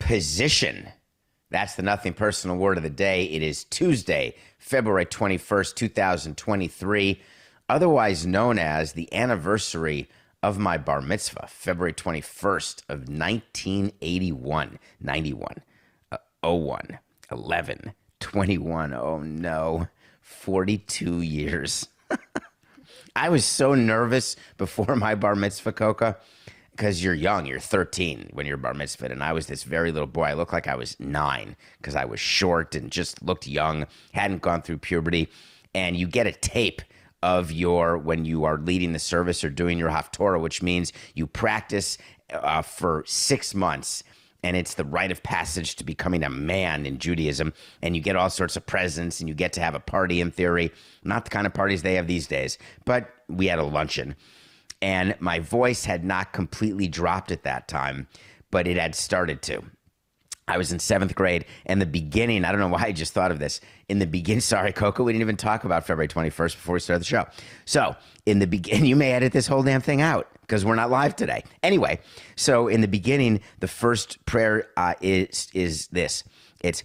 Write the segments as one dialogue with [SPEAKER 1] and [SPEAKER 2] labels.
[SPEAKER 1] Position. That's the Nothing Personal word of the day. It is Tuesday, February 21st, 2023, otherwise known as the anniversary of my bar mitzvah, February 21st of 1981, 91, 01, 11, 21. Oh no, 42 years. I was so nervous before my bar mitzvah, Coca, because you're young, you're 13 when you're bar mitzvah, and I was this very little boy. I looked like I was 9 because I was short and just looked young, hadn't gone through puberty, and you get a tape of when you are leading the service or doing your haftorah, which means you practice for 6 months, and it's the rite of passage to becoming a man in Judaism, and you get all sorts of presents, and you get to have a party in theory. Not the kind of parties they have these days, but we had a luncheon. And my voice had not completely dropped at that time, but it had started to. I was in 7th grade, and the beginning, I don't know why I just thought of this. In the beginning, sorry, Coco, we didn't even talk about February 21st before we started the show. So in the beginning, you may edit this whole damn thing out because we're not live today. Anyway, so in the beginning, the first prayer is this. It's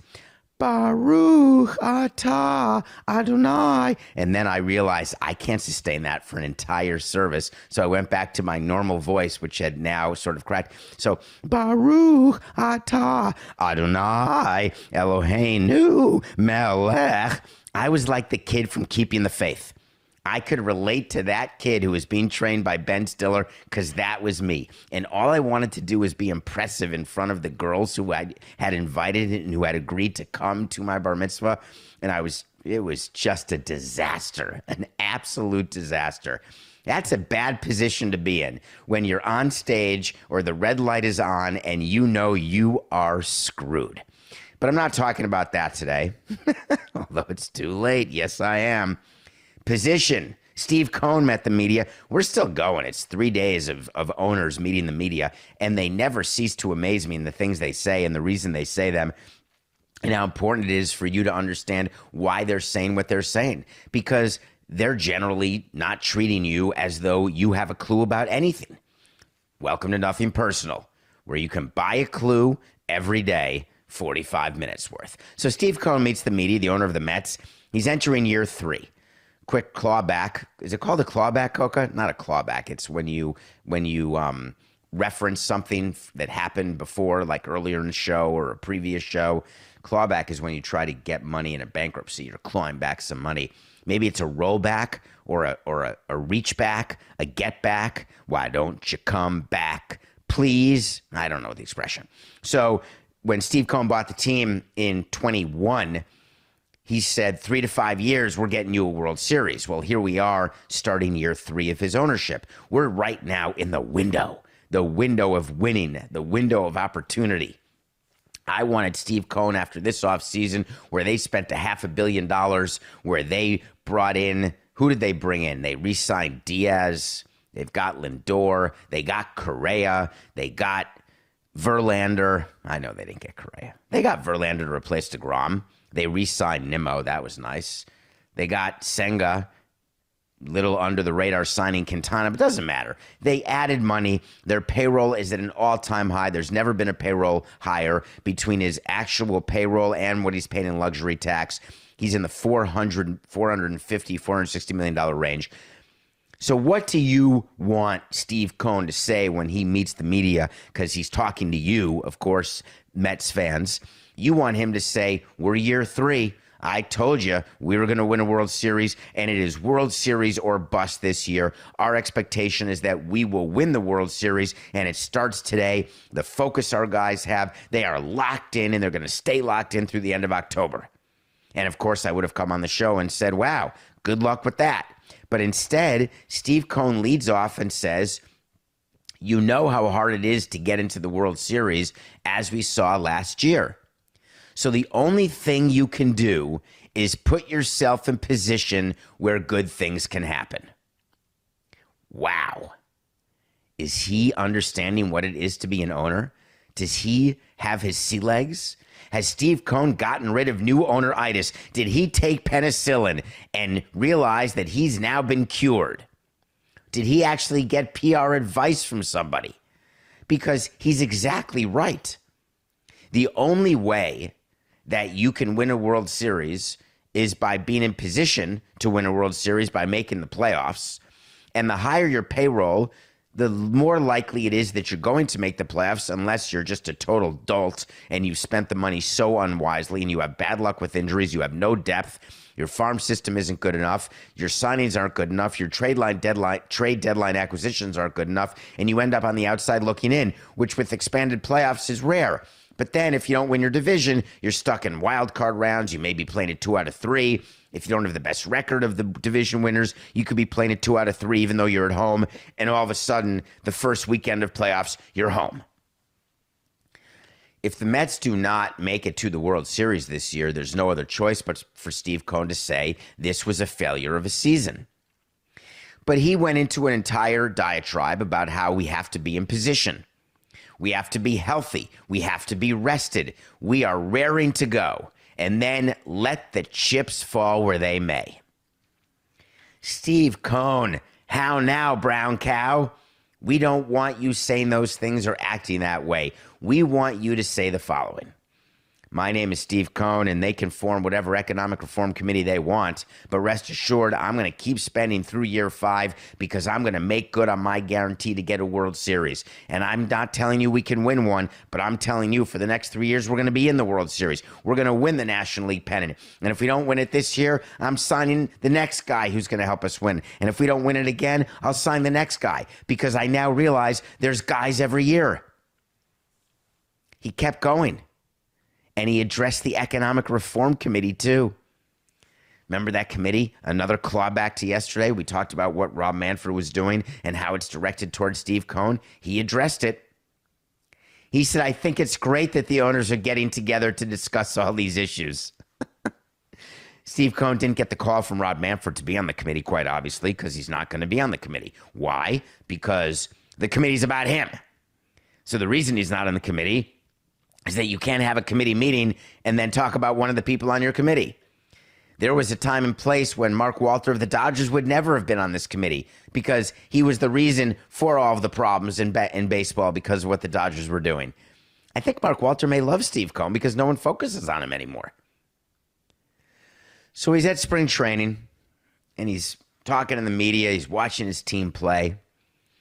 [SPEAKER 1] Baruch atah Adonai. And then I realized I can't sustain that for an entire service. So I went back to my normal voice, which had now sort of cracked. So Baruch atah Adonai Eloheinu melech. I was like the kid from Keeping the Faith. I could relate to that kid who was being trained by Ben Stiller because that was me. And all I wanted to do was be impressive in front of the girls who I had invited and who had agreed to come to my bar mitzvah. And it was just a disaster, an absolute disaster. That's a bad position to be in when you're on stage or the red light is on and you know you are screwed. But I'm not talking about that today, although it's too late. Yes, I am. Position. Steve Cohen met the media. We're still going. It's 3 days of owners meeting the media, and they never cease to amaze me in the things they say and the reason they say them and how important it is for you to understand why they're saying what they're saying, because they're generally not treating you as though you have a clue about anything. Welcome to Nothing Personal, where you can buy a clue every day, 45 minutes worth. So Steve Cohen meets the media, the owner of the Mets. He's entering year 3. Quick clawback. Is it called a clawback, Coca? Not a clawback. It's when you reference something that happened before, like earlier in the show or a previous show. Clawback is when you try to get money in a bankruptcy. You're clawing back some money. Maybe it's a rollback or a reach back, a get back. Why don't you come back, please? I don't know the expression. So when Steve Cohen bought the team in 21, he said 3 to 5 years, we're getting you a World Series. Well, here we are starting year 3 of his ownership. We're right now in the window of winning, the window of opportunity. I wanted Steve Cohen after this offseason where they spent $500 million, where they brought in, who did they bring in? They re-signed Diaz. They've got Lindor. They got Correa. They got Verlander. I know they didn't get Correa. They got Verlander to replace DeGrom. They re-signed Nimmo. That was nice. They got Senga, little under the radar signing Quintana, but it doesn't matter. They added money. Their payroll is at an all-time high. There's never been a payroll higher between his actual payroll and what he's paying in luxury tax. He's in the $450, $460 million range. So what do you want Steve Cohen to say when he meets the media? Because he's talking to you, of course, Mets fans. You want him to say, we're year 3. I told you we were going to win a World Series, and it is World Series or bust this year. Our expectation is that we will win the World Series, and it starts today. The focus our guys have, they are locked in, and they're going to stay locked in through the end of October. And, of course, I would have come on the show and said, wow, good luck with that. But instead, Steve Cohen leads off and says, you know how hard it is to get into the World Series, as we saw last year. So the only thing you can do is put yourself in position where good things can happen. Wow. Is he understanding what it is to be an owner? Does he have his sea legs? Has Steve Cohen gotten rid of new owner-itis? Did he take penicillin and realize that he's now been cured? Did he actually get PR advice from somebody? Because he's exactly right. The only way that you can win a World Series is by being in position to win a World Series by making the playoffs. And the higher your payroll, the more likely it is that you're going to make the playoffs unless you're just a total dolt and you've spent the money so unwisely and you have bad luck with injuries, you have no depth, your farm system isn't good enough, your signings aren't good enough, your trade deadline acquisitions aren't good enough, and you end up on the outside looking in, which with expanded playoffs is rare. But then if you don't win your division, you're stuck in wild card rounds. You may be playing at 2 out of 3. If you don't have the best record of the division winners, you could be playing at 2 out of 3 even though you're at home. And all of a sudden, the first weekend of playoffs, you're home. If the Mets do not make it to the World Series this year, there's no other choice but for Steve Cohen to say this was a failure of a season. But he went into an entire diatribe about how we have to be in position. We have to be healthy. We have to be rested. We are raring to go. And then let the chips fall where they may. Steve Cohen, how now, brown cow? We don't want you saying those things or acting that way. We want you to say the following. My name is Steve Cohen, and they can form whatever economic reform committee they want. But rest assured, I'm going to keep spending through year 5 because I'm going to make good on my guarantee to get a World Series. And I'm not telling you we can win one, but I'm telling you for the next 3 years, we're going to be in the World Series. We're going to win the National League pennant. And if we don't win it this year, I'm signing the next guy who's going to help us win. And if we don't win it again, I'll sign the next guy because I now realize there's guys every year. He kept going. And he addressed the Economic Reform Committee, too. Remember that committee? Another clawback to yesterday. We talked about what Rob Manfred was doing and how it's directed towards Steve Cohen. He addressed it. He said, I think it's great that the owners are getting together to discuss all these issues. Steve Cohen didn't get the call from Rob Manfred to be on the committee, quite obviously, because he's not going to be on the committee. Why? Because the committee's about him. So the reason he's not on the committee is that you can't have a committee meeting and then talk about one of the people on your committee. There was a time and place when Mark Walter of the Dodgers would never have been on this committee because he was the reason for all of the problems in baseball because of what the Dodgers were doing. I think Mark Walter may love Steve Cohen because no one focuses on him anymore. So he's at spring training and he's talking to the media. He's watching his team play.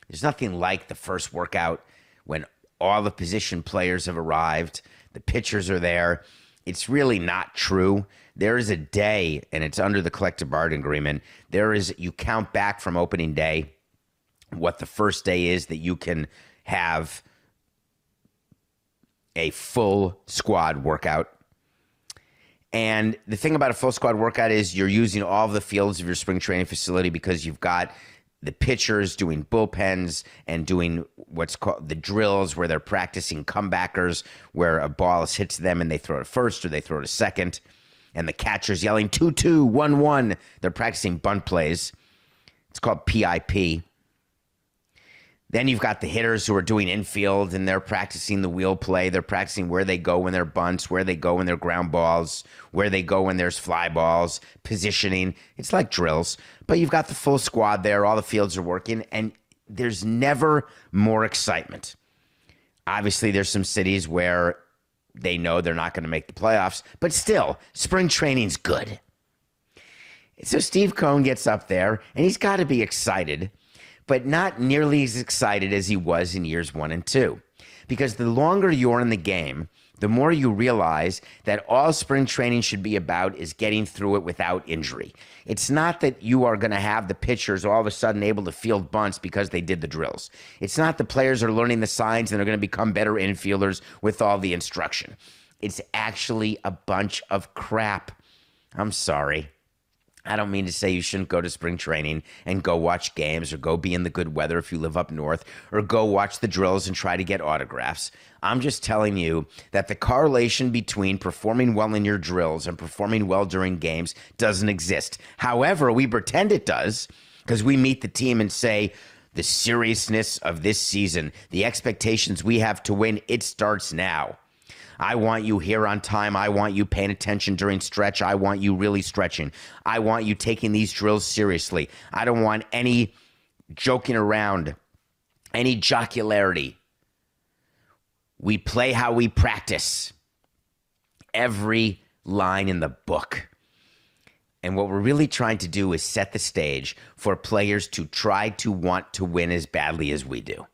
[SPEAKER 1] There's nothing like the first workout when all the position players have arrived. The pitchers are there. It's really not true. There is a day, and it's under the collective bargaining agreement. You count back from opening day, what the first day is that you can have a full squad workout. And the thing about a full squad workout is you're using all of the fields of your spring training facility because you've got the pitchers doing bullpens and doing what's called the drills where they're practicing comebackers where a ball hits them and they throw it first or they throw it second. And the catcher's yelling 2-2, 1-1. They're practicing bunt plays. It's called PIP. Then you've got the hitters who are doing infield and they're practicing the wheel play. They're practicing where they go when they're bunts, where they go when they're ground balls, where they go when there's fly balls, positioning. It's like drills. But you've got the full squad there. All the fields are working, and there's never more excitement. Obviously, there's some cities where they know they're not going to make the playoffs, but still, spring training's good. So Steve Cohen gets up there, and he's got to be excited, but not nearly as excited as he was in years 1 and 2. Because the longer you're in the game, the more you realize that all spring training should be about is getting through it without injury. It's not that you are going to have the pitchers all of a sudden able to field bunts because they did the drills. It's not the players are learning the signs and they're going to become better infielders with all the instruction. It's actually a bunch of crap. I'm sorry. I don't mean to say you shouldn't go to spring training and go watch games or go be in the good weather if you live up north or go watch the drills and try to get autographs. I'm just telling you that the correlation between performing well in your drills and performing well during games doesn't exist. However, we pretend it does because we meet the team and say, the seriousness of this season, the expectations we have to win, it starts now. I want you here on time. I want you paying attention during stretch. I want you really stretching. I want you taking these drills seriously. I don't want any joking around, any jocularity. We play how we practice. every line in the book. And what we're really trying to do is set the stage for players to try to want to win as badly as we do.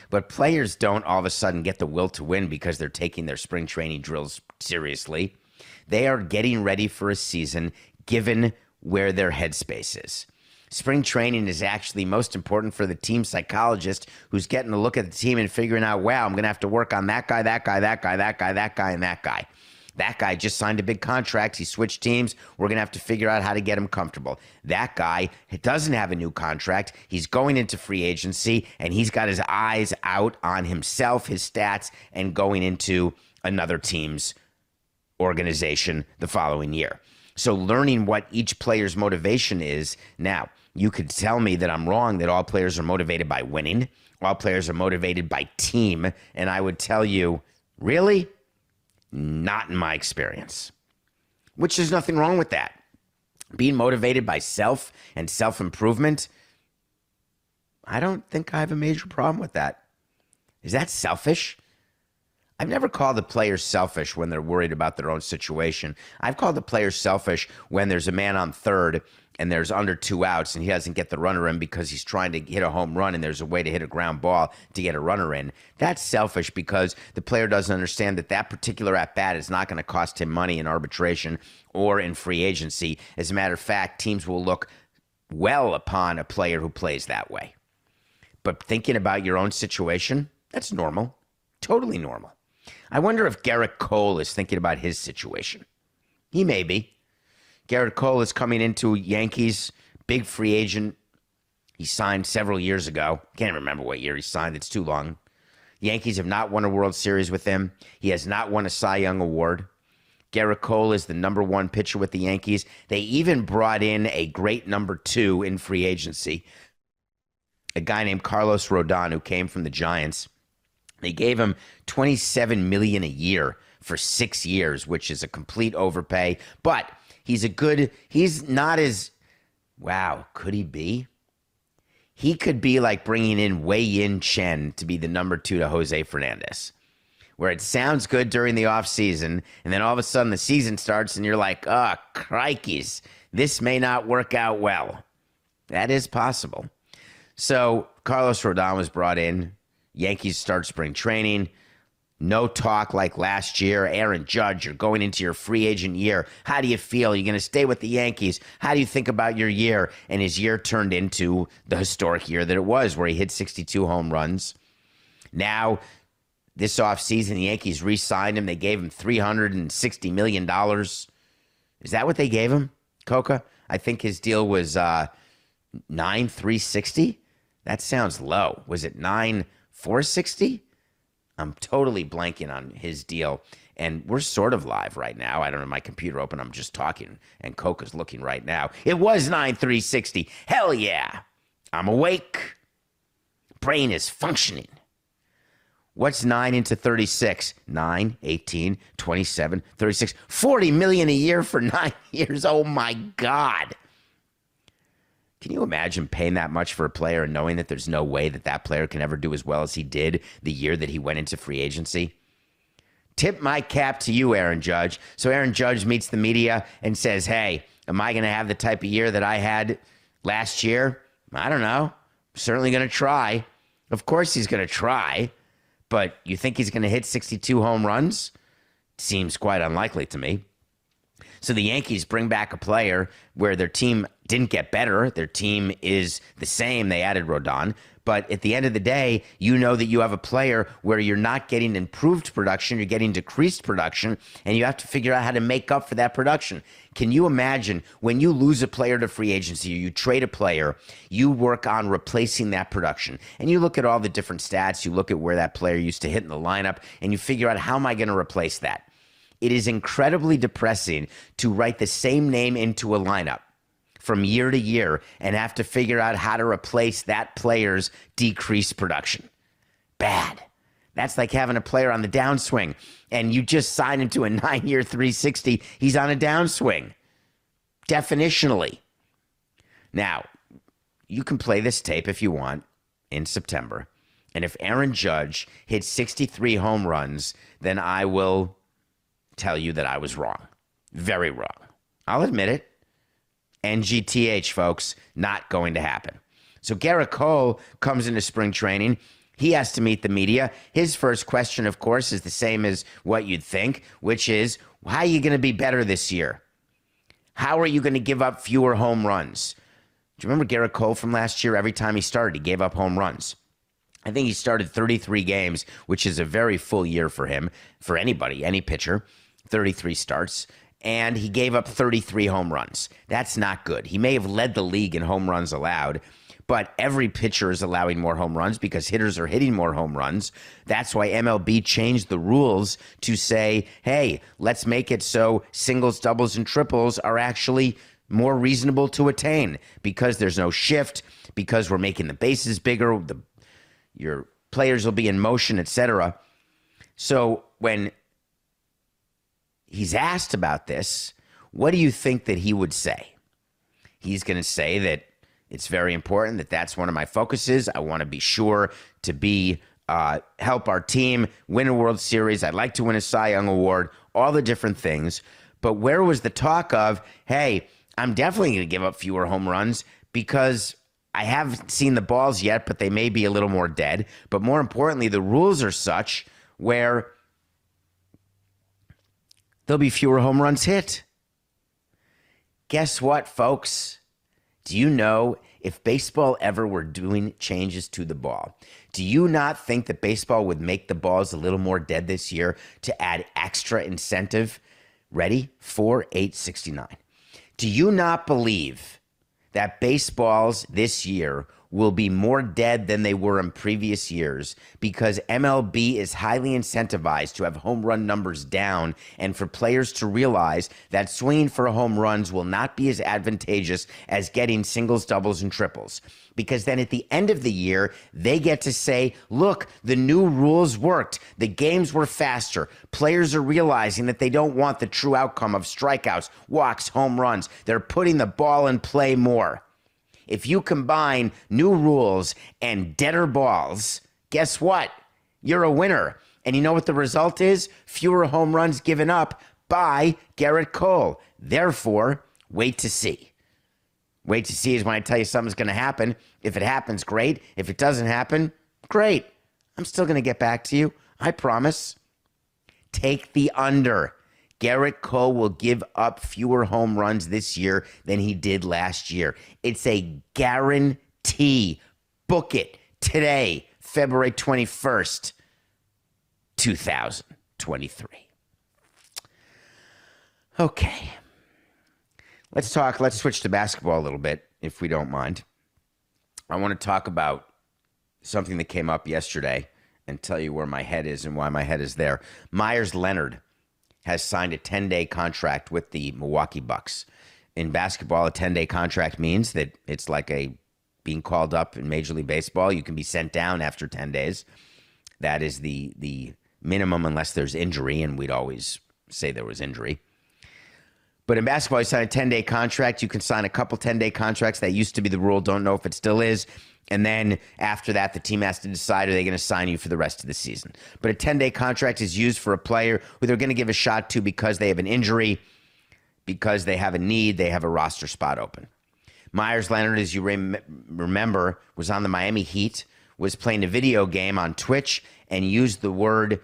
[SPEAKER 1] But players don't all of a sudden get the will to win because they're taking their spring training drills seriously. They are getting ready for a season given where their headspace is. Spring training is actually most important for the team psychologist who's getting a look at the team and figuring out, wow, I'm going to have to work on that guy, that guy, that guy, that guy, that guy, and that guy. That guy just signed a big contract. He switched teams. We're going to have to figure out how to get him comfortable. That guy doesn't have a new contract. He's going into free agency, and he's got his eyes out on himself, his stats, and going into another team's organization the following year. So learning what each player's motivation is. Now, you could tell me that I'm wrong, that all players are motivated by winning. All players are motivated by team. And I would tell you, really? Not in my experience. Which there's nothing wrong with that. Being motivated by self and self-improvement, I don't think I have a major problem with that. Is that selfish? I've never called the players selfish when they're worried about their own situation. I've called the players selfish when there's a man on third and there's under 2 outs and he doesn't get the runner in because he's trying to hit a home run and there's a way to hit a ground ball to get a runner in. That's selfish because the player doesn't understand that that particular at-bat is not going to cost him money in arbitration or in free agency. As a matter of fact, teams will look well upon a player who plays that way. But thinking about your own situation, that's normal. Totally normal. I wonder if Gerrit Cole is thinking about his situation. He may be. Gerrit Cole is coming into Yankees, big free agent. He signed several years ago. Can't remember what year he signed. It's too long. Yankees have not won a World Series with him. He has not won a Cy Young Award. Gerrit Cole is the number 1 pitcher with the Yankees. They even brought in a great number 2 in free agency, a guy named Carlos Rodon who came from the Giants. They gave him $27 million a year for 6 years, which is a complete overpay. But he's not as, wow, could he be? He could be like bringing in Wei-Yin Chen to be the number 2 to Jose Fernandez, where it sounds good during the offseason, and then all of a sudden the season starts and you're like, oh, crikeys, this may not work out well. That is possible. So Carlos Rodon was brought in. Yankees start spring training. No talk like last year. Aaron Judge, you're going into your free agent year. How do you feel? You're going to stay with the Yankees. How do you think about your year? And his year turned into the historic year that it was, where he hit 62 home runs. Now, this offseason, the Yankees re-signed him. They gave him $360 million. Is that what they gave him, Coca? I think his deal was $9,360. That sounds low. Was it $9,460? I'm totally blanking on his deal. And we're sort of live right now. I don't have my computer open. I'm just talking. And Coca's looking right now. It was $9,360. Hell yeah. I'm awake. Brain is functioning. What's 9 into 36? 9, 18, 27, 36. $40 million a year for 9 years. Oh, my God. Can you imagine paying that much for a player and knowing that there's no way that that player can ever do as well as he did the year that he went into free agency? Tip my cap to you, Aaron Judge. So Aaron Judge meets the media and says, hey, am I going to have the type of year that I had last year? I don't know. I'm certainly going to try. Of course he's going to try. But you think he's going to hit 62 home runs? Seems quite unlikely to me. So the Yankees bring back a player where their team didn't get better. Their team is the same. They added Rodon. But at the end of the day, you know that you have a player where you're not getting improved production, you're getting decreased production, and you have to figure out how to make up for that production. Can you imagine when you lose a player to free agency or you trade a player, you work on replacing that production, and you look at all the different stats, you look at where that player used to hit in the lineup, and you figure out, how am I going to replace that? It is incredibly depressing to write the same name into a lineup from year to year and have to figure out how to replace that player's decreased production. Bad. That's like having a player on the downswing and you just sign him to a 9-year 360. He's on a downswing, definitionally. Now, you can play this tape if you want in September. And if Aaron Judge hits 63 home runs, then I will tell you that I was wrong. Very wrong. I'll admit it. NGTH, folks, not going to happen. So Gerrit Cole comes into spring training. He has to meet the media. His first question, of course, is the same as what you'd think, which is, how are you going to be better this year? How are you going to give up fewer home runs? Do you remember Gerrit Cole from last year? Every time he started, he gave up home runs. I think he started 33 games, which is a very full year for him, for anybody, any pitcher, 33 starts. And he gave up 33 home runs. That's not good. He may have led the league in home runs allowed, but every pitcher is allowing more home runs because hitters are hitting more home runs. That's why MLB changed the rules to say, hey, let's make it so singles, doubles, and triples are actually more reasonable to attain because there's no shift, because we're making the bases bigger, your players will be in motion, etc. So when he's asked about this, what do you think that he would say? He's going to say that it's very important, that that's one of my focuses. I want to be sure to be help our team win a World Series. I'd like to win a Cy Young Award, all the different things. But where was the talk of, hey, I'm definitely going to give up fewer home runs because I haven't seen the balls yet, but they may be a little more dead. But more importantly, the rules are such where there'll be fewer home runs hit. Guess what, folks? Do you know if baseball ever were doing changes to the ball, do you not think that baseball would make the balls a little more dead this year to add extra incentive? Ready? 4, 8, 69. Do you not believe that baseballs this year will be more dead than they were in previous years because MLB is highly incentivized to have home run numbers down and for players to realize that swinging for home runs will not be as advantageous as getting singles, doubles, and triples? Because then at the end of the year, they get to say, look, the new rules worked. The games were faster. Players are realizing that they don't want the true outcome of strikeouts, walks, home runs. They're putting the ball in play more. If you combine new rules and deader balls, guess what? You're a winner. And you know what the result is? Fewer home runs given up by Gerrit Cole. Therefore, wait to see. Wait to see is when I tell you something's going to happen. If it happens, great. If it doesn't happen, great. I'm still going to get back to you. I promise. Take the under. Gerrit Cole will give up fewer home runs this year than he did last year. It's a guarantee. Book it today, February 21st, 2023. Okay. Let's switch to basketball a little bit, if we don't mind. I want to talk about something that came up yesterday and tell you where my head is and why my head is there. Meyers Leonard has signed a 10-day contract with the Milwaukee Bucks. In basketball, a 10-day contract means that it's like being called up in Major League Baseball. You can be sent down after 10 days. That is the minimum unless there's injury, and we'd always say there was injury. But in basketball, you sign a 10-day contract. You can sign a couple 10-day contracts. That used to be the rule. Don't know if it still is. And then after that, the team has to decide, are they going to sign you for the rest of the season? But a 10-day contract is used for a player who they're going to give a shot to because they have an injury, because they have a need, they have a roster spot open. Meyers Leonard, as you remember, was on the Miami Heat, was playing a video game on Twitch and used the word,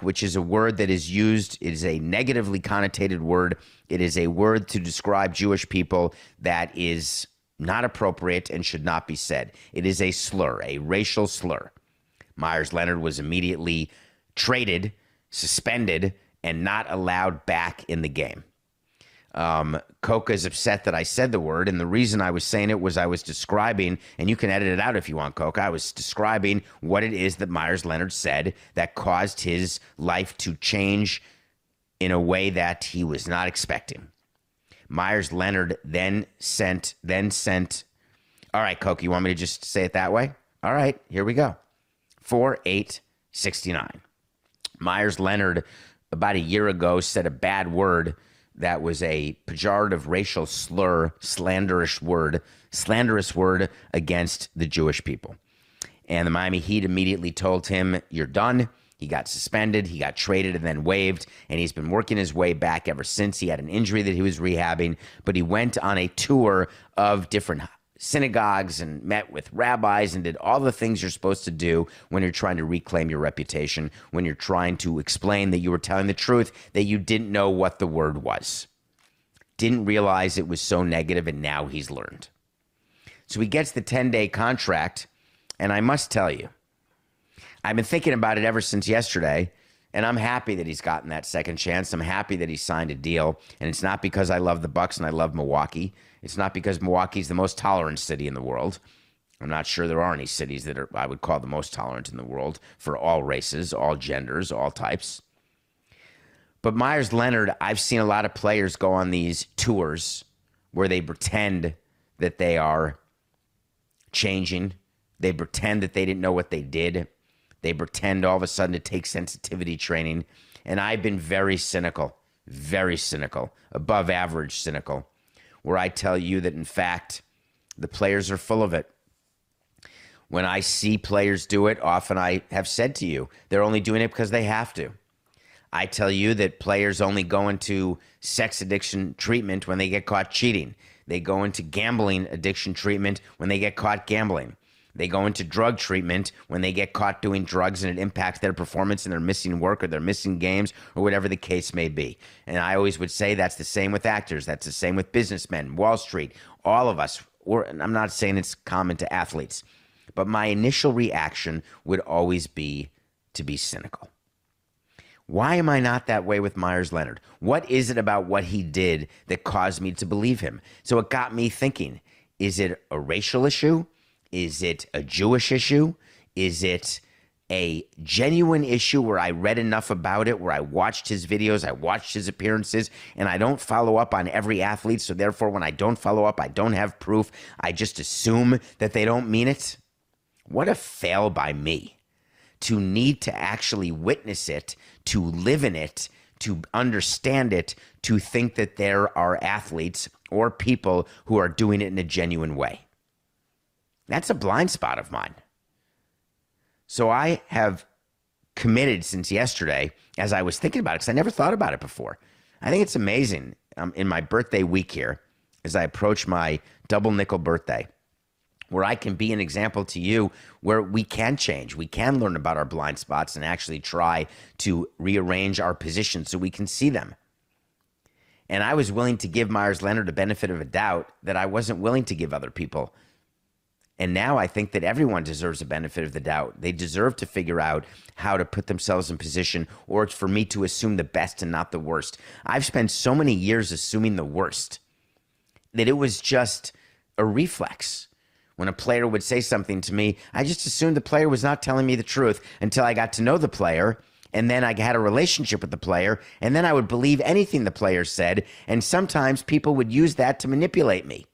[SPEAKER 1] which is a word that is used, it is a negatively connotated word. It is a word to describe Jewish people that is not appropriate and should not be said. It is a slur, a racial slur. Meyers Leonard was immediately traded, suspended, and not allowed back in the game. Coca is upset that I said the word, and the reason I was saying it was I was describing, and you can edit it out if you want, Coca, I was describing what it is that Meyers Leonard said that caused his life to change in a way that he was not expecting. Meyers Leonard then sent, all right, Coke, you want me to just say it that way? All right, here we go. 4-8-69. Meyers Leonard, about a year ago, said a bad word that was a pejorative racial slur, slanderous word against the Jewish people. And the Miami Heat immediately told him, you're done. He got suspended, he got traded and then waived, and he's been working his way back ever since. He had an injury that he was rehabbing, but he went on a tour of different synagogues and met with rabbis and did all the things you're supposed to do when you're trying to reclaim your reputation, when you're trying to explain that you were telling the truth, that you didn't know what the word was. Didn't realize it was so negative, and now he's learned. So he gets the 10-day contract, and I must tell you, I've been thinking about it ever since yesterday, and I'm happy that he's gotten that second chance. I'm happy that he signed a deal, and it's not because I love the Bucks and I love Milwaukee. It's not because Milwaukee's the most tolerant city in the world. I'm not sure there are any cities that I would call the most tolerant in the world for all races, all genders, all types. But Meyers Leonard, I've seen a lot of players go on these tours where they pretend that they are changing. They pretend that they didn't know what they did. They pretend all of a sudden to take sensitivity training. And I've been very cynical, above average cynical, where I tell you that, in fact, the players are full of it. When I see players do it, often I have said to you, they're only doing it because they have to. I tell you that players only go into sex addiction treatment when they get caught cheating. They go into gambling addiction treatment when they get caught gambling. They go into drug treatment when they get caught doing drugs and it impacts their performance and they're missing work or they're missing games or whatever the case may be. And I always would say that's the same with actors. That's the same with businessmen, Wall Street, all of us. And I'm not saying it's common to athletes, but my initial reaction would always be to be cynical. Why am I not that way with Meyers Leonard? What is it about what he did that caused me to believe him? So it got me thinking, is it a racial issue? Is it a Jewish issue? Is it a genuine issue where I read enough about it, where I watched his videos, I watched his appearances, and I don't follow up on every athlete, so therefore when I don't follow up, I don't have proof. I just assume that they don't mean it? What a fail by me to need to actually witness it, to live in it, to understand it, to think that there are athletes or people who are doing it in a genuine way. That's a blind spot of mine. So I have committed since yesterday, as I was thinking about it, because I never thought about it before. I think it's amazing in my birthday week here, as I approach my double nickel birthday, where I can be an example to you where we can change. We can learn about our blind spots and actually try to rearrange our positions so we can see them. And I was willing to give Meyers Leonard a benefit of a doubt that I wasn't willing to give other people. And now I think that everyone deserves a benefit of the doubt. They deserve to figure out how to put themselves in position, or it's for me to assume the best and not the worst. I've spent so many years assuming the worst that it was just a reflex. When a player would say something to me, I just assumed the player was not telling me the truth until I got to know the player, and then I had a relationship with the player, and then I would believe anything the player said, and sometimes people would use that to manipulate me.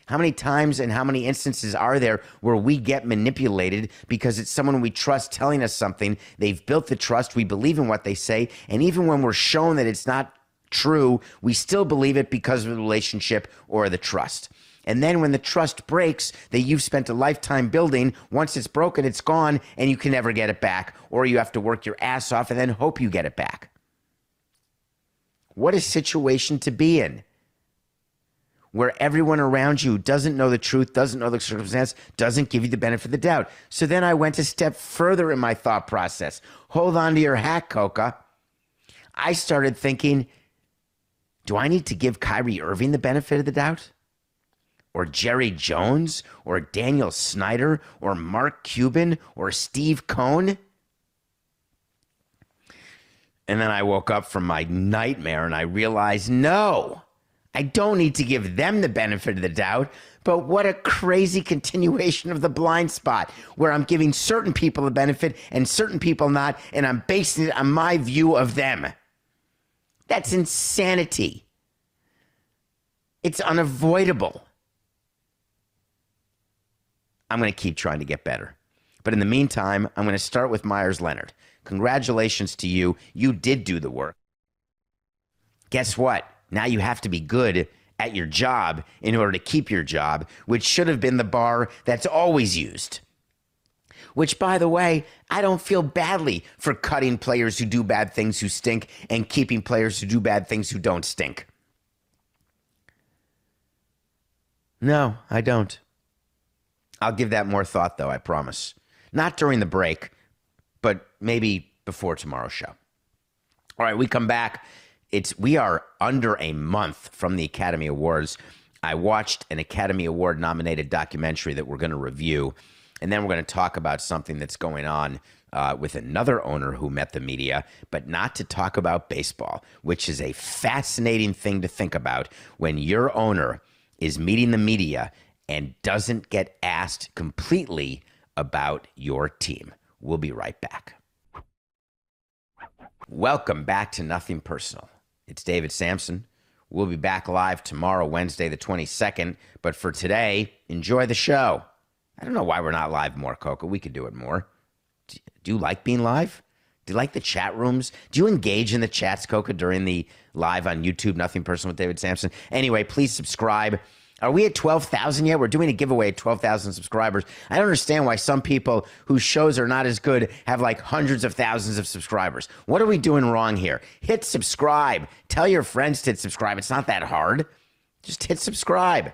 [SPEAKER 1] How many times and how many instances are there where we get manipulated because it's someone we trust telling us something? They've built the trust. We believe in what they say. And even when we're shown that it's not true, we still believe it because of the relationship or the trust. And then when the trust breaks that you've spent a lifetime building, once it's broken, it's gone and you can never get it back. Or you have to work your ass off and then hope you get it back. What a situation to be in, where everyone around you doesn't know the truth, doesn't know the circumstance, doesn't give you the benefit of the doubt. So then I went a step further in my thought process. Hold on to your hat, Coca. I started thinking, do I need to give Kyrie Irving the benefit of the doubt? Or Jerry Jones? Or Daniel Snyder? Or Mark Cuban? Or Steve Cohen? And then I woke up from my nightmare and I realized, no, I don't need to give them the benefit of the doubt, but what a crazy continuation of the blind spot where I'm giving certain people the benefit and certain people not, and I'm basing it on my view of them. That's insanity. It's unavoidable. I'm going to keep trying to get better. But in the meantime, I'm going to start with Meyers Leonard. Congratulations to you. You did do the work. Guess what? Now you have to be good at your job in order to keep your job, which should have been the bar that's always used. Which, by the way, I don't feel badly for cutting players who do bad things who stink and keeping players who do bad things who don't stink. No, I don't. I'll give that more thought, though, I promise. Not during the break, but maybe before tomorrow's show. All right, we come back. We are under a month from the Academy Awards. I watched an Academy Award nominated documentary that we're going to review, and then we're going to talk about something that's going on with another owner who met the media, but not to talk about baseball, which is a fascinating thing to think about when your owner is meeting the media and doesn't get asked completely about your team. We'll be right back. Welcome back to Nothing Personal. It's David Samson. We'll be back live tomorrow, Wednesday the 22nd. But for today, enjoy the show. I don't know why we're not live more, Coco. We could do it more. Do you like being live? Do you like the chat rooms? Do you engage in the chats, Coco, during the live on YouTube, Nothing Personal with David Samson? Anyway, please subscribe. Are we at 12,000 yet? We're doing a giveaway at 12,000 subscribers. I don't understand why some people whose shows are not as good have like hundreds of thousands of subscribers. What are we doing wrong here? Hit subscribe. Tell your friends to hit subscribe. It's not that hard. Just hit subscribe.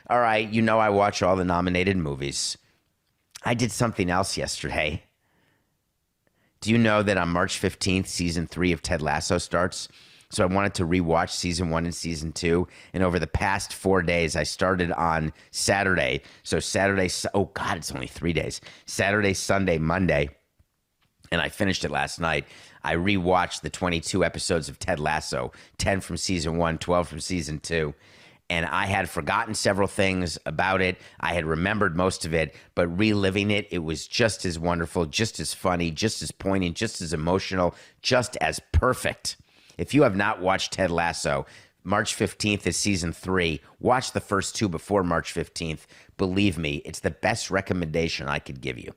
[SPEAKER 1] All right, you know I watch all the nominated movies. I did something else yesterday. Do you know that on March 15th, season 3 of Ted Lasso starts? So I wanted to rewatch season 1 and season 2. And over the past 4 days, I started on Saturday. So Saturday, oh God, it's only 3 days. Saturday, Sunday, Monday. And I finished it last night. I rewatched the 22 episodes of Ted Lasso, 10 from season 1, 12 from season 2. And I had forgotten several things about it. I had remembered most of it, but reliving it, it was just as wonderful, just as funny, just as poignant, just as emotional, just as perfect. If you have not watched Ted Lasso, March 15th is season 3. Watch the first 2 before March 15th. Believe me, it's the best recommendation I could give you.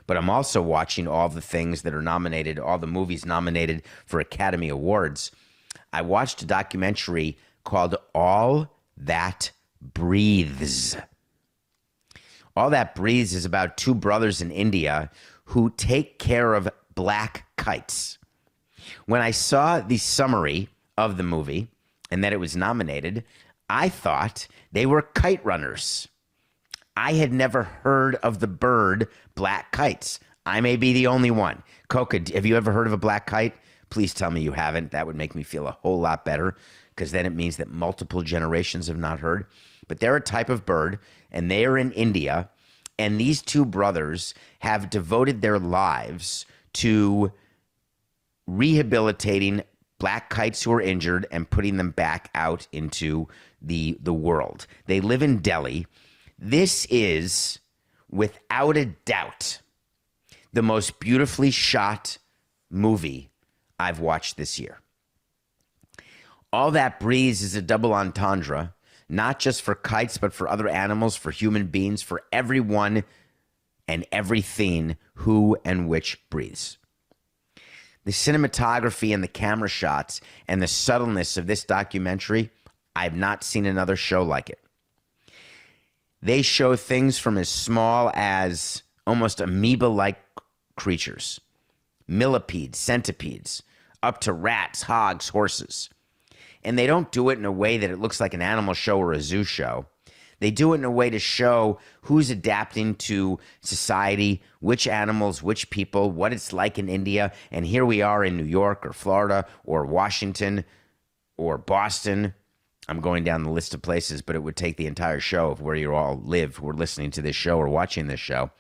[SPEAKER 1] But I'm also watching all the things that are nominated, all the movies nominated for Academy Awards. I watched a documentary called All That Breathes. All That Breathes is about 2 brothers in India who take care of black kites. When I saw the summary of the movie and that it was nominated, I thought they were kite runners. I had never heard of the bird black kites. I may be the only one. Coca, have you ever heard of a black kite? Please tell me you haven't. That would make me feel a whole lot better, because then it means that multiple generations have not heard. But they're a type of bird, and they are in India, and these 2 brothers have devoted their lives to rehabilitating black kites who are injured and putting them back out into the world. They live in Delhi. This is, without a doubt, the most beautifully shot movie I've watched this year. All That Breathes is a double entendre, not just for kites, but for other animals, for human beings, for everyone and everything who and which breathes. The cinematography and the camera shots and the subtleness of this documentary, I have not seen another show like it. They show things from as small as almost amoeba-like creatures, millipedes, centipedes, up to rats, hogs, horses. And they don't do it in a way that it looks like an animal show or a zoo show. They do it in a way to show who's adapting to society, which animals, which people, what it's like in India. And here we are in New York or Florida or Washington or Boston. I'm going down the list of places, but it would take the entire show of where you all live who are listening to this show or watching this show.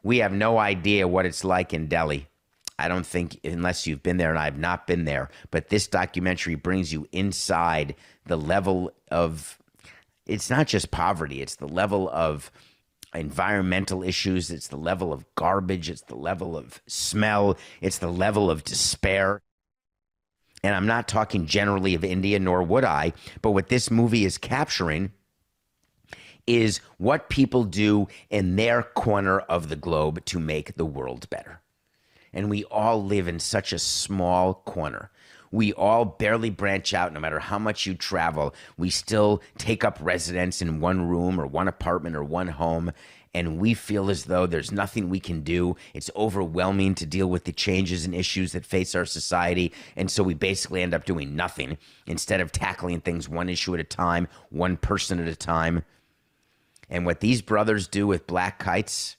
[SPEAKER 1] We have no idea what it's like in Delhi. I don't think, unless you've been there, and I've not been there. But this documentary brings you inside the level of, it's not just poverty, it's the level of environmental issues, it's the level of garbage, it's the level of smell, it's the level of despair. And I'm not talking generally of India, nor would I, but what this movie is capturing is what people do in their corner of the globe to make the world better. And we all live in such a small corner. We all barely branch out. No matter how much you travel, we still take up residence in one room or one apartment or one home. and we feel as though there's nothing we can do. It's overwhelming to deal with the changes and issues that face our society, and so we basically end up doing nothing instead of tackling things one issue at a time, one person at a time. And what these brothers do with Black Kites,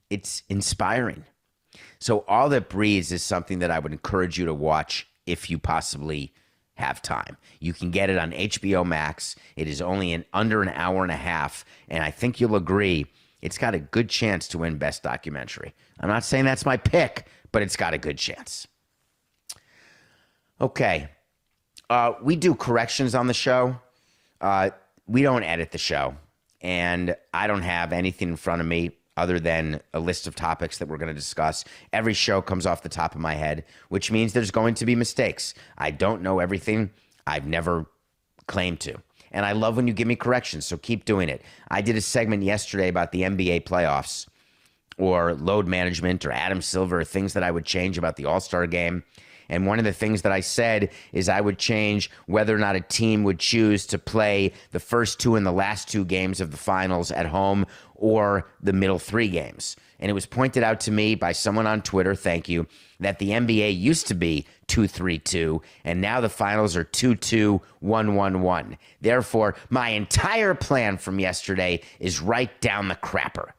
[SPEAKER 1] it's inspiring. So All That Breathes is something that I would encourage you to watch if you possibly have time. You can get it on HBO Max. It is only under an hour and a half, and I think you'll agree it's got a good chance to win Best Documentary. I'm not saying that's my pick, but it's got a good chance. Okay. We do corrections on the show. We don't edit the show, and I don't have anything in front of me other than a list of topics that we're going to discuss. Every show comes off the top of my head, which means there's going to be mistakes. I don't know everything. I've never claimed to. And I love when you give me corrections, so keep doing it. I did a segment yesterday about the NBA playoffs or load management or Adam Silver, things that I would change about the All-Star game. And one of the things that I said is I would change whether or not a team would choose to play the first two and the last two games of the finals at home or the middle three games. And it was pointed out to me by someone on Twitter, thank you, that the NBA used to be 2-3-2, and now the finals are 2-2, 1-1-1. Therefore, my entire plan from yesterday is right down the crapper.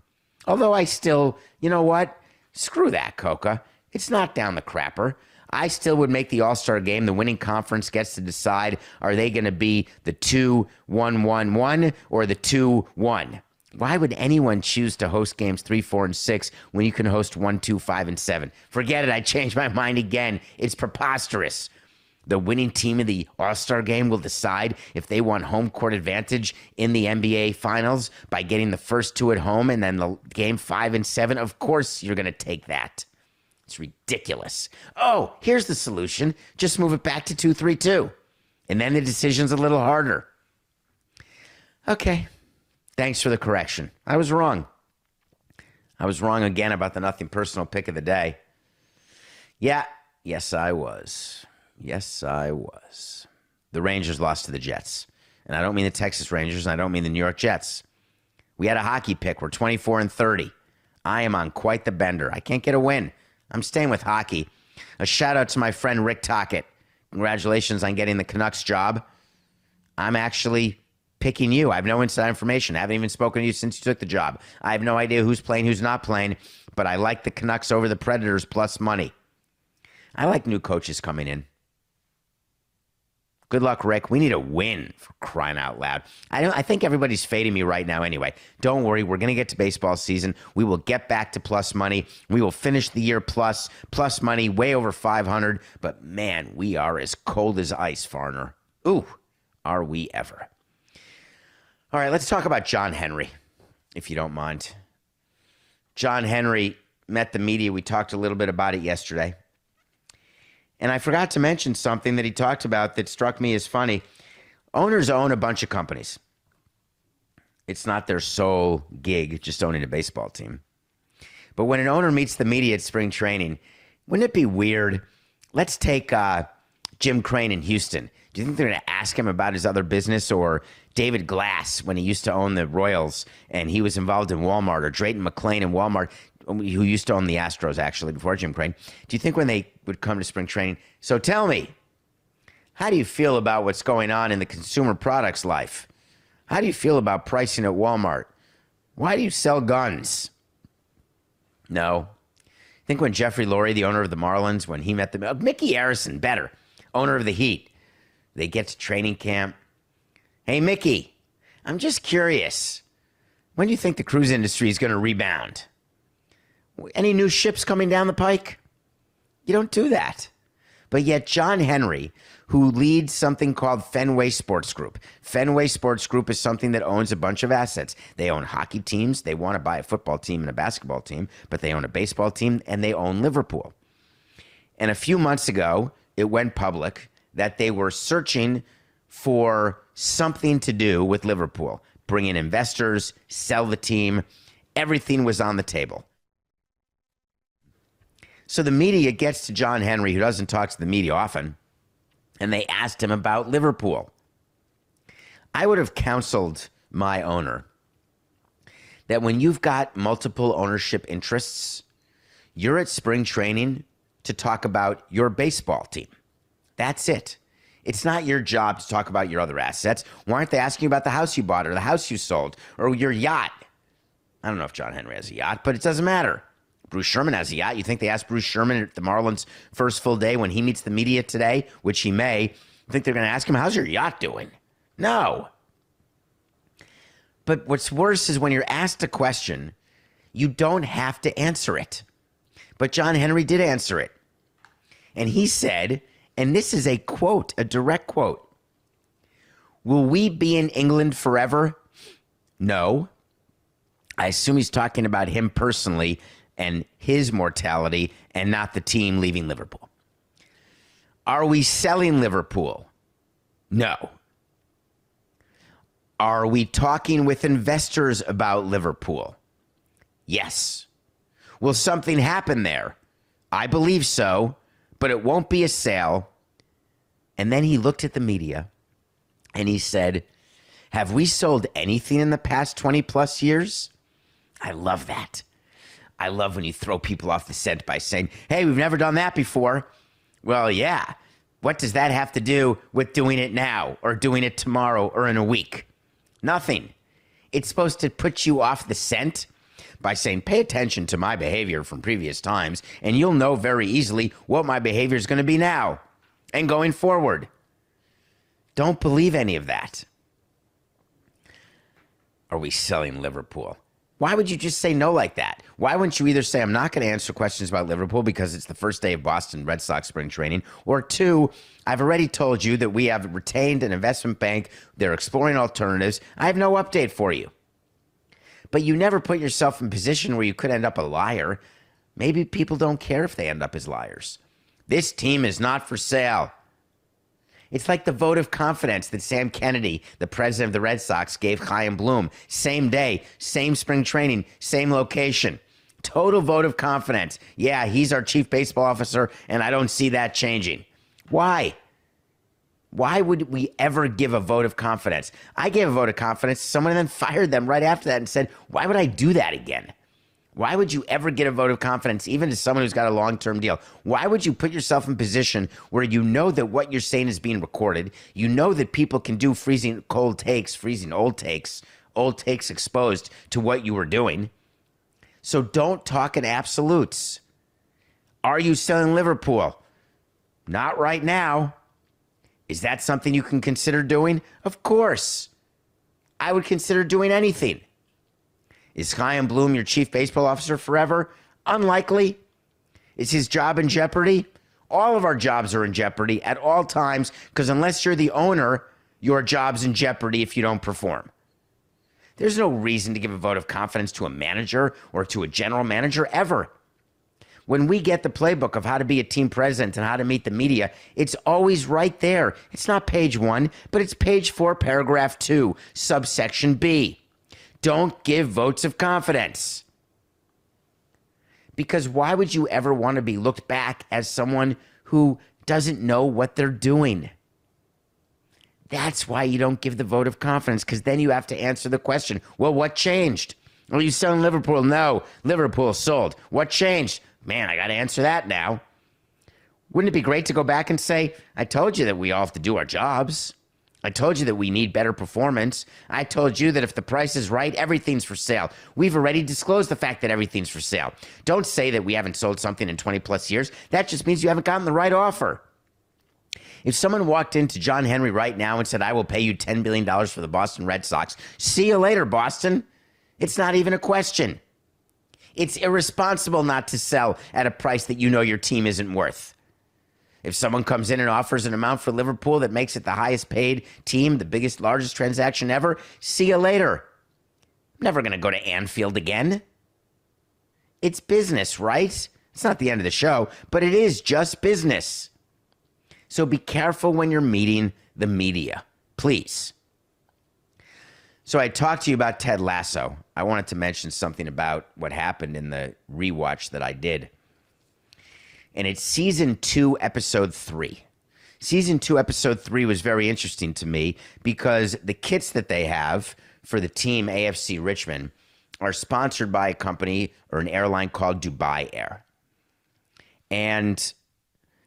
[SPEAKER 1] Although I still, you know what? Screw that, Coca. It's not down the crapper. I still would make the All-Star game. The winning conference gets to decide, are they going to be the 2-1-1-1 or the 2-1? Why would anyone choose to host games 3, 4, and 6 when you can host 1, 2, 5, and 7? Forget it. I changed my mind again. It's preposterous. The winning team of the All-Star game will decide if they want home court advantage in the NBA Finals by getting the first two at home and then the game 5 and 7. Of course you're going to take that. It's ridiculous. Oh, here's the solution. Just move it back to 2-3-2. And then the decision's a little harder. Okay. Thanks for the correction. I was wrong. I was wrong again about the nothing personal pick of the day. Yeah. Yes, I was. Yes, I was. The Rangers lost to the Jets. And I don't mean the Texas Rangers, and I don't mean the New York Jets. We had a hockey pick. We're 24-30. I am on quite the bender. I can't get a win. I'm staying with hockey. A shout out to my friend Rick Tocchet. Congratulations on getting the Canucks job. I'm actually picking you. I have no inside information. I haven't even spoken to you since you took the job. I have no idea who's playing, who's not playing, but I like the Canucks over the Predators plus money. I like new coaches coming in. Good luck, Rick. We need a win, for crying out loud. I think everybody's fading me right now anyway. Don't worry. We're going to get to baseball season. We will get back to plus money. We will finish the year plus money, way over 500. But, man, we are as cold as ice, Farner. Ooh, are we ever. All right, let's talk about John Henry, if you don't mind. John Henry met the media. We talked a little bit about it yesterday. And I forgot to mention something that he talked about that struck me as funny. Owners own a bunch of companies. It's not their sole gig, just owning a baseball team. But when an owner meets the media at spring training, wouldn't it be weird? Let's take Jim Crane in Houston. Do you think they're going to ask him about his other business? Or David Glass, when he used to own the Royals and he was involved in Walmart, or Drayton McClain in Walmart, who used to own the Astros, actually, before Jim Crane. Do you think when they would come to spring training, so tell me, how do you feel about what's going on in the consumer products life? How do you feel about pricing at Walmart? Why do you sell guns? No. I think when Jeffrey Lurie, the owner of the Marlins, when he met Mickey Arison, better, owner of the Heat, they get to training camp. Hey, Mickey, I'm just curious. When do you think the cruise industry is going to rebound? Any new ships coming down the pike? You don't do that. But yet John Henry, who leads something called Fenway Sports Group. Fenway Sports Group is something that owns a bunch of assets. They own hockey teams. They want to buy a football team and a basketball team, but they own a baseball team, and they own Liverpool. And a few months ago, it went public that they were searching for something to do with Liverpool. Bring in investors, sell the team. Everything was on the table. So the media gets to John Henry, who doesn't talk to the media often, and they asked him about Liverpool. I would have counseled my owner that when you've got multiple ownership interests, you're at spring training to talk about your baseball team. That's it. It's not your job to talk about your other assets. Why aren't they asking you about the house you bought or the house you sold or your yacht? I don't know if John Henry has a yacht, but it doesn't matter. Bruce Sherman has a yacht. You think they asked Bruce Sherman at the Marlins' first full day when he meets the media today, which he may, you think they're going to ask him, how's your yacht doing? No. But what's worse is when you're asked a question, you don't have to answer it. But John Henry did answer it. And he said, and this is a quote, a direct quote, "Will we be in England forever? No." I assume he's talking about him personally and his mortality and not the team leaving Liverpool. "Are we selling Liverpool? No." "Are we talking with investors about Liverpool? Yes." "Will something happen there? I believe so, but it won't be a sale." And then he looked at the media and he said, "Have we sold anything in the past 20 plus years?" I love that. I love when you throw people off the scent by saying, "Hey, we've never done that before." Well, yeah. What does that have to do with doing it now or doing it tomorrow or in a week? Nothing. It's supposed to put you off the scent by saying, pay attention to my behavior from previous times, and you'll know very easily what my behavior is going to be now and going forward. Don't believe any of that. Are we selling Liverpool? Why would you just say no like that? Why wouldn't you either say, I'm not going to answer questions about Liverpool because it's the first day of Boston Red Sox spring training, or two, I've already told you that we have retained an investment bank. They're exploring alternatives. I have no update for you. But you never put yourself in a position where you could end up a liar. Maybe people don't care if they end up as liars. This team is not for sale. It's like the vote of confidence that Sam Kennedy, the president of the Red Sox, gave Chaim Bloom. Same day, same spring training, same location. Total vote of confidence. Yeah, he's our chief baseball officer, and I don't see that changing. Why? Why would we ever give a vote of confidence? I gave a vote of confidence to someone and then fired them right after that and said, why would I do that again? Why would you ever get a vote of confidence, even to someone who's got a long-term deal? Why would you put yourself in a position where you know that what you're saying is being recorded? You know that people can do freezing old takes exposed to what you were doing. So don't talk in absolutes. Are you selling Liverpool? Not right now. Is that something you can consider doing? Of course. I would consider doing anything. Is Chaim Bloom your chief baseball officer forever? Unlikely. Is his job in jeopardy? All of our jobs are in jeopardy at all times, because unless you're the owner, your job's in jeopardy if you don't perform. There's no reason to give a vote of confidence to a manager or to a general manager ever. When we get the playbook of how to be a team president and how to meet the media, it's always right there. It's not page 1, but it's page 4, paragraph 2, subsection B. Don't give votes of confidence. Because why would you ever want to be looked back as someone who doesn't know what they're doing? That's why you don't give the vote of confidence, because then you have to answer the question, well, what changed? Are you selling Liverpool? No, Liverpool sold. What changed? Man, I got to answer that now. Wouldn't it be great to go back and say, I told you that we all have to do our jobs. I told you that we need better performance. I told you that if the price is right, everything's for sale. We've already disclosed the fact that everything's for sale. Don't say that we haven't sold something in 20 plus years. That just means you haven't gotten the right offer. If someone walked into John Henry right now and said, I will pay you $10 billion for the Boston Red Sox, see you later, Boston. It's not even a question. It's irresponsible not to sell at a price that you know your team isn't worth. If someone comes in and offers an amount for Liverpool that makes it the highest paid team, the biggest, largest transaction ever, see you later. I'm never going to go to Anfield again. It's business, right? It's not the end of the show, but it is just business. So be careful when you're meeting the media, please. So I talked to you about Ted Lasso. I wanted to mention something about what happened in the rewatch that I did. And it's season 2, episode 3. Season 2, episode 3 was very interesting to me because the kits that they have for the team AFC Richmond are sponsored by a company or an airline called Dubai Air. And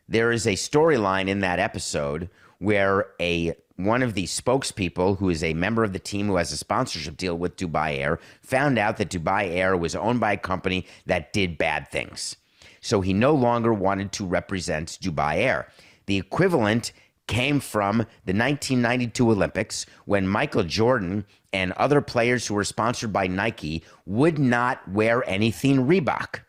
[SPEAKER 1] there is a storyline in that episode where one of the spokespeople, who is a member of the team who has a sponsorship deal with Dubai Air, found out that Dubai Air was owned by a company that did bad things. So he no longer wanted to represent Dubai Air. The equivalent came from the 1992 Olympics, when Michael Jordan and other players who were sponsored by Nike would not wear anything Reebok.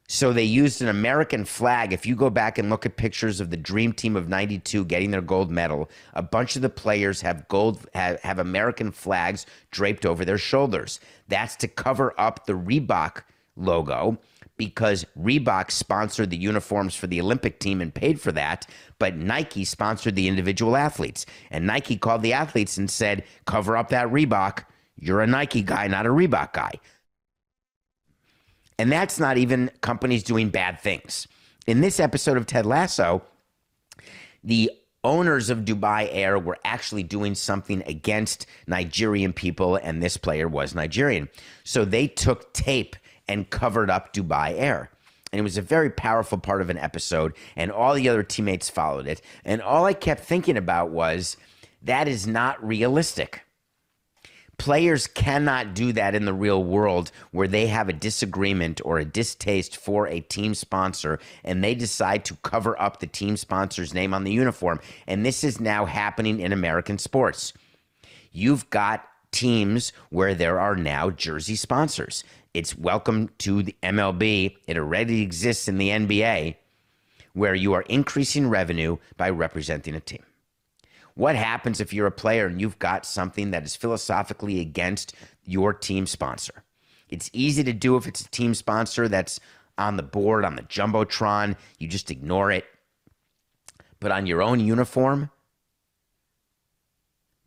[SPEAKER 1] So they used an American flag. If you go back and look at pictures of the Dream Team of 92 getting their gold medal, a bunch of the players have have American flags draped over their shoulders. That's to cover up the Reebok logo, because Reebok sponsored the uniforms for the Olympic team and paid for that, but Nike sponsored the individual athletes. And Nike called the athletes and said, cover up that Reebok. You're a Nike guy, not a Reebok guy. And that's not even companies doing bad things. In this episode of Ted Lasso, the owners of Dubai Air were actually doing something against Nigerian people, and this player was Nigerian. So they took tape and covered up Dubai Air. And it was a very powerful part of an episode, and all the other teammates followed it. And all I kept thinking about was, that is not realistic. Players cannot do that in the real world, where they have a disagreement or a distaste for a team sponsor and they decide to cover up the team sponsor's name on the uniform. And this is now happening in American sports. You've got teams where there are now jersey sponsors. It's welcome to the MLB. It already exists in the NBA, where you are increasing revenue by representing a team. What happens if you're a player and you've got something that is philosophically against your team sponsor? It's easy to do if it's a team sponsor that's on the board, on the Jumbotron. You just ignore it. But on your own uniform,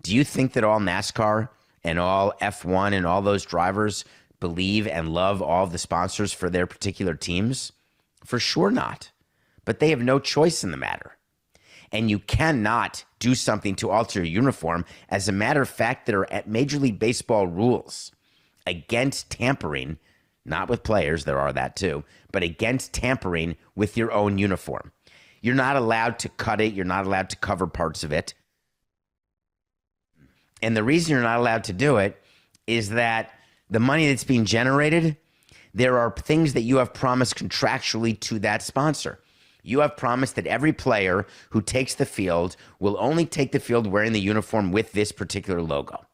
[SPEAKER 1] do you think that all NASCAR and all F1 and all those drivers believe and love all of the sponsors for their particular teams? For sure not. But they have no choice in the matter. And you cannot do something to alter your uniform. As a matter of fact, there are Major League Baseball rules against tampering, not with players, there are that too, but against tampering with your own uniform. You're not allowed to cut it. You're not allowed to cover parts of it. And the reason you're not allowed to do it is that the money that's being generated, there are things that you have promised contractually to that sponsor. You have promised that every player who takes the field will only take the field wearing the uniform with this particular logo.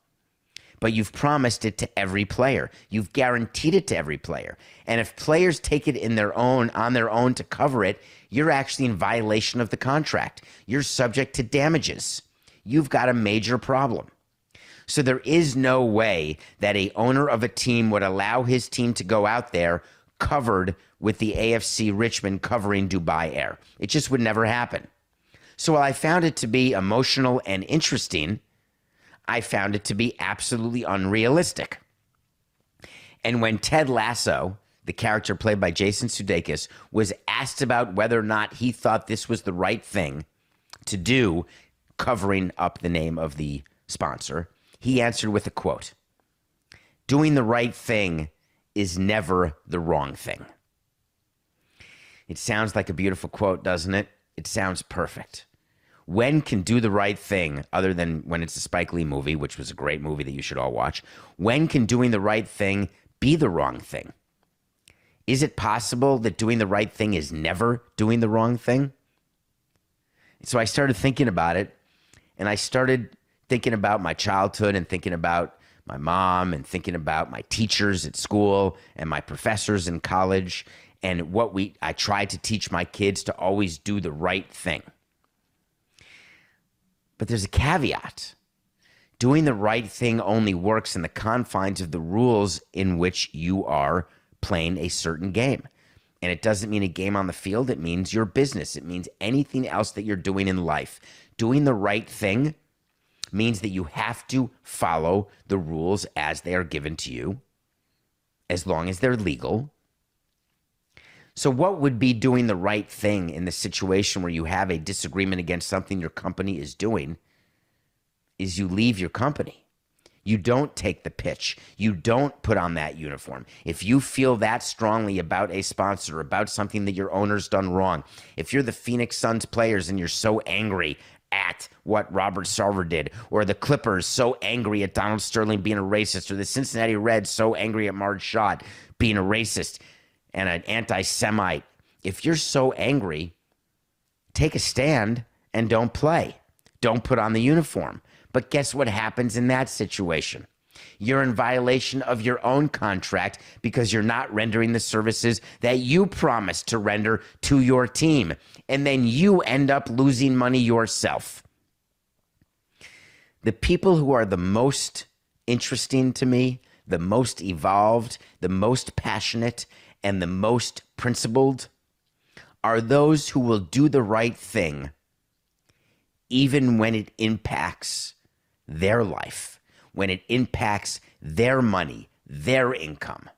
[SPEAKER 1] But you've promised it to every player. You've guaranteed it to every player. And if players take it on their own to cover it, you're actually in violation of the contract. You're subject to damages. You've got a major problem. So there is no way that a owner of a team would allow his team to go out there covered with the AFC Richmond covering Dubai Air. It just would never happen. So while I found it to be emotional and interesting, I found it to be absolutely unrealistic. And when Ted Lasso, the character played by Jason Sudeikis, was asked about whether or not he thought this was the right thing to do, covering up the name of the sponsor, he answered with a quote, "Doing the right thing is never the wrong thing." It sounds like a beautiful quote, doesn't it? It sounds perfect. When can do the right thing, other than when it's a Spike Lee movie, which was a great movie that you should all watch, when can doing the right thing be the wrong thing? Is it possible that doing the right thing is never doing the wrong thing? So I started thinking about it, and I started thinking about my childhood and thinking about my mom and thinking about my teachers at school and my professors in college and I tried to teach my kids to always do the right thing. But there's a caveat. Doing the right thing only works in the confines of the rules in which you are playing a certain game. And it doesn't mean a game on the field. It means your business. It means anything else that you're doing in life. Doing the right thing means that you have to follow the rules as they are given to you, as long as they're legal. So what would be doing the right thing in the situation where you have a disagreement against something your company is doing is you leave your company. You don't take the pitch. You don't put on that uniform. If you feel that strongly about a sponsor, about something that your owner's done wrong, if you're the Phoenix Suns players and you're so angry at what Robert Sarver did, or the Clippers so angry at Donald Sterling being a racist, or the Cincinnati Reds so angry at Marge Schott being a racist and an anti-Semite, if you're so angry, take a stand and don't play. Don't put on the uniform. But guess what happens in that situation? You're in violation of your own contract because you're not rendering the services that you promised to render to your team. And then you end up losing money yourself. The people who are the most interesting to me, the most evolved, the most passionate, and the most principled are those who will do the right thing even when it impacts their life, when it impacts their money, their income.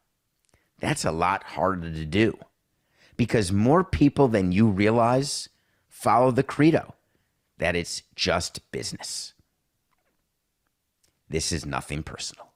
[SPEAKER 1] That's a lot harder to do because more people than you realize follow the credo that it's just business. This is nothing personal.